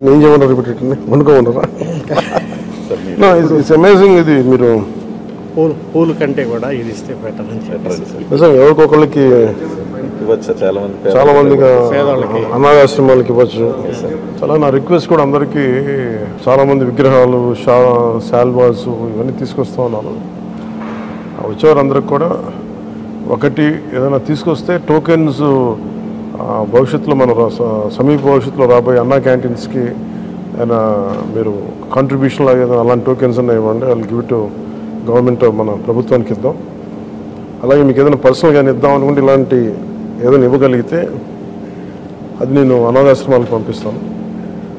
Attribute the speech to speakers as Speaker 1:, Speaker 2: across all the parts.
Speaker 1: ఏం చేయమన్నారు రిపీటెడ్ని వండుకోమన్నారా? It's amazing. ఇది మీరు
Speaker 2: పూలు కంటే కూడా ఇది ఇస్తే బెటర్ అని
Speaker 1: నిజం ఎవరికొకళ్ళకి
Speaker 3: ఇవ్వచ్చు.
Speaker 1: చాలా మందిగా అనాథాశ్రమాలకి ఇవ్వచ్చు. చాలా నా రిక్వెస్ట్ కూడా అందరికీ, చాలా మంది విగ్రహాలు, శాల్వాస్ ఇవన్నీ తీసుకొస్తా ఉన్నాను. వచ్చేవారు అందరికి కూడా ఒకటి ఏదైనా తీసుకొస్తే టోకెన్స్ భవిష్యత్తులో మన సమీప భవిష్యత్తులో రాబోయే అన్నా క్యాంటీన్స్కి ఏదైనా మీరు కాంట్రిబ్యూషన్ లాగా ఏదైనా అలాంటి టోకెన్స్ అన్నా ఇవ్వండి. వాళ్ళు గివ్ టు గవర్నమెంట్, మన ప్రభుత్వానికి ఇద్దాం. అలాగే మీకు ఏదైనా పర్సనల్గా ఇద్దాం అనుకుంటే ఇలాంటి ఏదైనా ఇవ్వగలిగితే అది నేను అనాథాశ్రమాలకు పంపిస్తాను.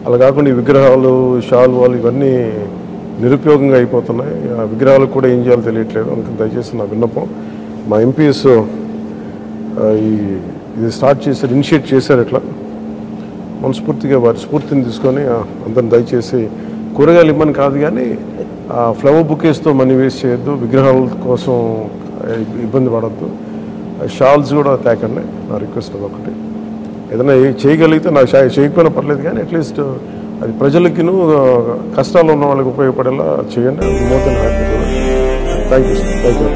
Speaker 1: అలా కాకుండా ఈ విగ్రహాలు, శాల్వాలు ఇవన్నీ నిరుపయోగంగా అయిపోతున్నాయి. ఆ విగ్రహాలకు కూడా ఏం చేయాలో తెలియట్లేదు. అందుకని దయచేసి నా విన్నపం, మా ఎంపీఎస్ ఇది స్టార్ట్ చేశారు, ఇనిషియేట్ చేశారు. ఇట్లా మనస్ఫూర్తిగా వారి స్ఫూర్తిని తీసుకొని అందరిని దయచేసి కూరగాయలు ఇవ్వని కాదు కానీ ఫ్లవర్ బుకేస్తో మనీ వేస్ట్ చేయొద్దు, విగ్రహాల కోసం ఇబ్బంది పడద్దు, షాల్స్ కూడా తేకండి. నా రిక్వెస్ట్ అదొకటి. ఏదైనా చేయగలిగితే, నాకు చేయకపోయినా పర్లేదు కానీ అట్లీస్ట్ అది ప్రజలకిను కష్టాలు ఉన్న వాళ్ళకి ఉపయోగపడేలా చేయండి. More than happy. Thank you sir. Thank you.